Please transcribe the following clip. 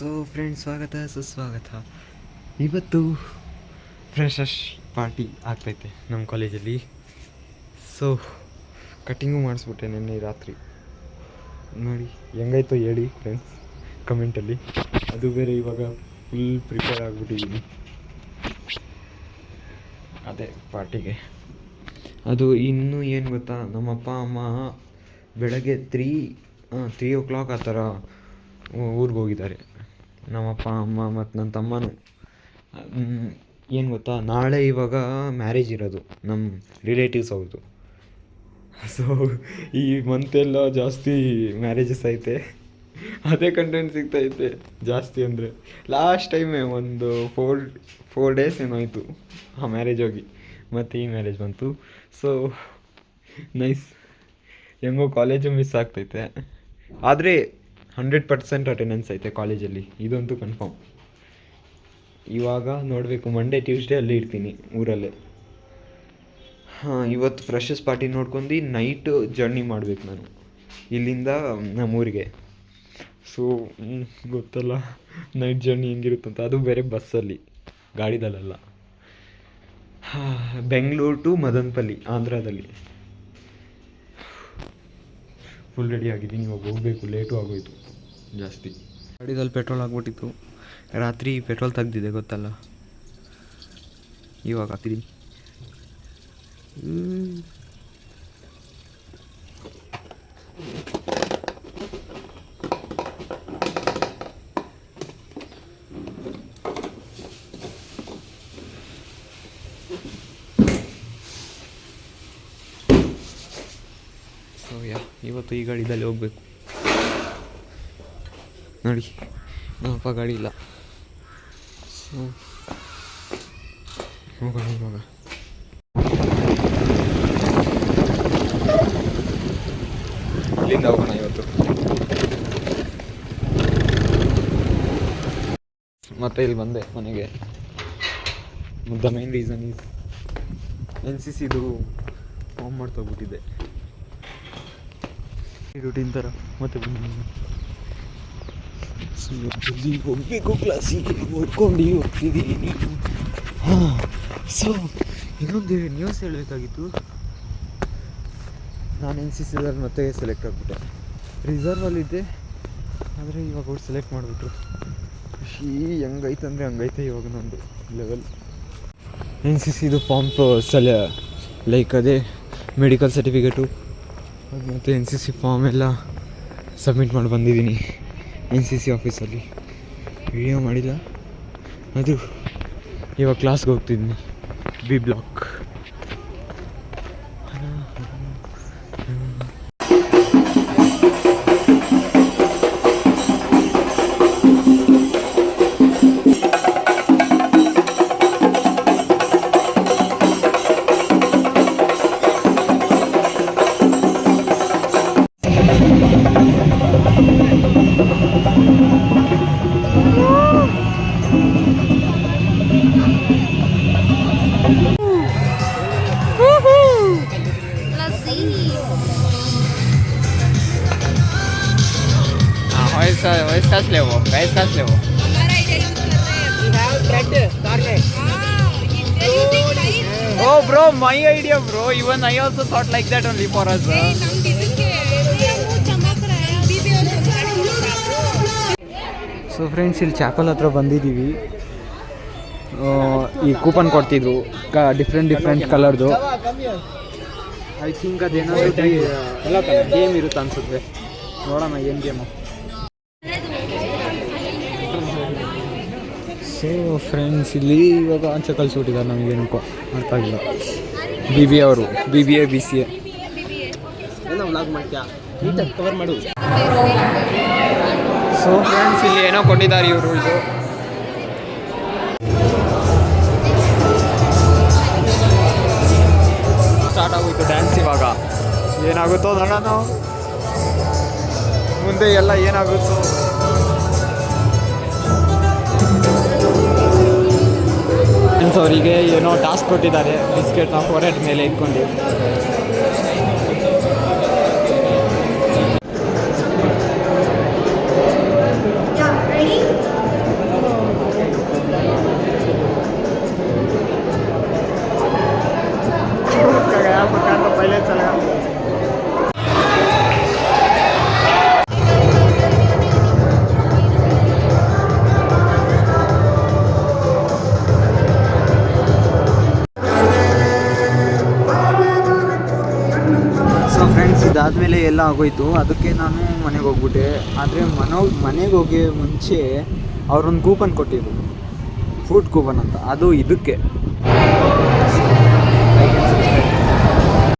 So friends, ಸ್ವಾಗತ ಸುಸ್ವಾಗತ. ಇವತ್ತು ಫ್ರೆಶರ್ಸ್ ಪಾರ್ಟಿ ಆಗ್ತೈತೆ ನಮ್ಮ ಕಾಲೇಜಲ್ಲಿ. ಸೊ ಕಟ್ಟಿಂಗು ಮಾಡಿಸ್ಬಿಟ್ಟೆ ನಿನ್ನೆ ರಾತ್ರಿ. ನೋಡಿ ಹೆಂಗಾಯ್ತು ಹೇಳಿ ಫ್ರೆಂಡ್ಸ್ ಕಮೆಂಟಲ್ಲಿ. ಅದು ಬೇರೆ ಇವಾಗ ಫುಲ್ ಪ್ರಿಪೇರ್ ಆಗಿಬಿಟ್ಟಿದ್ದೀನಿ ಅದೇ ಪಾರ್ಟಿಗೆ. ಅದು ಇನ್ನೂ ಏನು ಗೊತ್ತಾ, ನಮ್ಮ ಅಪ್ಪ ಅಮ್ಮ ಬೆಳಗ್ಗೆ 3 ಆ ಥರ ಊರಿಗೆ ಹೋಗಿದ್ದಾರೆ. ನಮ್ಮಪ್ಪ ಅಮ್ಮ ಮತ್ತು ನನ್ನ ತಮ್ಮನೂ. ಏನು ಗೊತ್ತಾ, ನಾಳೆ ಇವಾಗ ಮ್ಯಾರೇಜ್ ಇರೋದು ನಮ್ಮ ರಿಲೇಟಿವ್ಸ್ ಅವ್ರದ್ದು. ಸೊ ಈ ಮಂತೆಲ್ಲ ಜಾಸ್ತಿ ಮ್ಯಾರೇಜಸ್ ಐತೆ, ಅದೇ ಕಂಟೆಂಟ್ ಸಿಗ್ತೈತೆ ಜಾಸ್ತಿ. ಅಂದರೆ ಲಾಸ್ಟ್ ಟೈಮೇ ಒಂದು 4 ಡೇಸ್ ಏನೋ ಆಯಿತು ಆ ಮ್ಯಾರೇಜ್ ಹೋಗಿ, ಮತ್ತು ಈ ಮ್ಯಾರೇಜ್ ಬಂತು. ಸೊ ನೈಸ್, ಹೆಂಗೋ ಕಾಲೇಜು ಮಿಸ್ ಆಗ್ತೈತೆ. ಆದರೆ 100% ಅಟೆಂಡೆನ್ಸ್ ಐತೆ ಕಾಲೇಜಲ್ಲಿ, ಇದಂತೂ ಕನ್ಫರ್ಮ್. ಇವಾಗ ನೋಡಬೇಕು, ಮಂಡೇ ಟ್ಯೂಸ್ಡೇ ಅಲ್ಲಿ ಇರ್ತೀನಿ ಊರಲ್ಲೇ. ಇವತ್ತು ಫ್ರೆಶರ್ಸ್ ಪಾರ್ಟಿ ನೋಡ್ಕೊಂಡು ನೈಟ್ ಜರ್ನಿ ಮಾಡಬೇಕು ನಾನು ಇಲ್ಲಿಂದ ನಮ್ಮೂರಿಗೆ. ಸೊ ಗೊತ್ತಲ್ಲ ನೈಟ್ ಜರ್ನಿ ಹೆಂಗಿರುತ್ತಂತ, ಅದು ಬೇರೆ ಬಸ್ಸಲ್ಲಿ, ಗಾಡಿದಲ್ಲ. ಬೆಂಗಳೂರು ಟು ಮದನಪಲ್ಲಿ, ಆಂಧ್ರದಲ್ಲಿ. ಫುಲ್ ರೆಡಿ ಆಗಿದ್ದೀನಿ, ಇವಾಗ ಹೋಗಬೇಕು. ಲೇಟು ಆಗೋಯ್ತು ಜಾಸ್ತಿ. ಗಾಡಿದಲ್ಲಿ ಪೆಟ್ರೋಲ್ ಆಗಿಬಿಟ್ಟಿತ್ತು, ರಾತ್ರಿ ಪೆಟ್ರೋಲ್ ತೆಗ್ದಿದೆ ಗೊತ್ತಲ್ಲ, ಇವಾಗ ಹಾಕಿದ್ದೀನಿ. ಸೊ ಇವತ್ತು ಈ ಗಾಡಿದಲ್ಲಿ ಹೋಗ್ಬೇಕು. ನೋಡಿ ನಮ್ಮಪ್ಪ ಗಾಡಿ ಇಲ್ಲ. ಸೊ ಹೋಗೋಣ ಇವಾಗ. ಇಲ್ಲಿಂದ ಹೋಗೋಣ ಇವತ್ತು. ಮತ್ತೆ ಇಲ್ಲಿ ಬಂದೆ ಮನೆಗೆ. ದ ಮೇನ್ ರೀಸನ್ ಈಸ್ NCCದು ಫಾರ್ಮ್ ಮಾಡ್ತೋಗ್ಬಿಟ್ಟಿದ್ದೆ ರೂಟೀನ್ ಥರ. ಮತ್ತೆ ಜಲ್ದಿ ಹೋಗಬೇಕು ಕ್ಲಾಸಿಗೆ, ಓದ್ಕೊಂಡು ಹೋಗ್ತಿದ್ದೀನಿ. ಸೊ ಇನ್ನೊಂದು ನ್ಯೂಸ್ ಹೇಳಬೇಕಾಗಿತ್ತು. ನಾನು NCCದಲ್ಲಿ ಮತ್ತೆ ಸೆಲೆಕ್ಟ್ ಆಗಿಬಿಟ್ಟೆ. ರಿಸರ್ವಲ್ಲಿದ್ದೆ, ಆದರೆ ಇವಾಗ ಅವ್ರು ಸೆಲೆಕ್ಟ್ ಮಾಡಿಬಿಟ್ರು. ಖುಷಿ ಹೆಂಗೈತೆ ಅಂದರೆ ಹಂಗೈತೆ ಇವಾಗ ನಮ್ಮದು ಲೆವೆಲ್. NCCದು ಫಾರ್ಮ್ ಲೈಕ್ ಅದೇ ಮೆಡಿಕಲ್ ಸರ್ಟಿಫಿಕೇಟು ಮತ್ತು NCC ಫಾರ್ಮ್ ಎಲ್ಲ ಸಬ್ಮಿಟ್ ಮಾಡಿ ಬಂದಿದ್ದೀನಿ NCC ಆಫೀಸಲ್ಲಿ. ವಿಡಿಯೋ ಮಾಡಿಲ್ಲ ಅದು. ಇವಾಗ ಕ್ಲಾಸ್ಗೆ ಹೋಗ್ತಿದ್ದೀನಿ, B ಬ್ಲಾಕ್. Whiskas levo. हमारा आइडिया यूज कर रहे हैं. We have bread, garlic. They're using knife. Oh bro, my idea bro. Even I also thought like that only for us. Hey, नम दिखके ये वो चमक रहा है अभी भी. ಸೊ ಫ್ರೆಂಡ್ಸ್, ಇಲ್ಲಿ ಚಾಪಲ್ ಹತ್ರ ಬಂದಿದ್ದೀವಿ. ಈ ಕೂಪನ್ ಕೊಡ್ತಿದ್ರು ಡಿಫ್ರೆಂಟ್ ಕಲರ್ದು. ಐ ಥಿಂಕ್ ಅದೇನಾದ್ರು ಗೇಮ್ ಇರುತ್ತೆ ಅನ್ಸುತ್ತೆ. ನೋಡೋಣ ಏನು ಗೇಮು. ಸೊ ಫ್ರೆಂಡ್ಸ್, ಇಲ್ಲಿ ಇವಾಗ ಆನ್ಸರ್ ಕಳಿಸ್ಬಿಟ್ಟಿದ್ದಾರೆ, ನಮಗೇನಕ್ಕೋ ಅರ್ಥ ಆಗಿಲ್ಲ. ಅವರು BBA BCA ಏನೋ ವ್ಲಾಗ್ ಮಾಡ್ತೀಯಾ, ನೀಟಾಗಿ ಕವರ್ ಮಾಡು. ಸೊ ಫ್ರೆಂಡ್ಸ್, ಇಲ್ಲಿ ಏನೋ ಕೊಟ್ಟಿದ್ದಾರೆ ಇವರು. ಇದು ಸ್ಟಾರ್ಟ್ ಆಗೋಯ್ತು ಡ್ಯಾನ್ಸ್. ಇವಾಗ ಏನಾಗುತ್ತೋ ನೋಡೋಣ, ಮುಂದೆ ಎಲ್ಲ ಏನಾಗುತ್ತೋ. ಫ್ರೆಂಡ್ಸ್, ಅವರಿಗೆ ಏನೋ ಟಾಸ್ಕ್ ಕೊಟ್ಟಿದ್ದಾರೆ, ಬಿಸ್ಕೆಟ್ನ ಫೋರ್ಹೆಡ್ ಮೇಲೆ ಇಟ್ಕೊಂಡು. Ready? ಸೊ ಫ್ರೆಂಡ್ಸ್, ಇದಾದಮೇಲೆ ಎಲ್ಲ ಆಗೋಯ್ತು. ಅದಕ್ಕೆ ನಾನು ಮನೆಗೆ ಹೋಗ್ಬಿಟ್ಟೆ. ಆದರೆ ಮನೆಗೆ ಹೋಗಿ ಮುಂಚೆ ಅವರೊಂದು ಕೂಪನ್ ಕೊಟ್ಟಿದ್ರು, ಫುಡ್ ಕೂಪನ್ ಅಂತ. ಅದು ಇದಕ್ಕೆ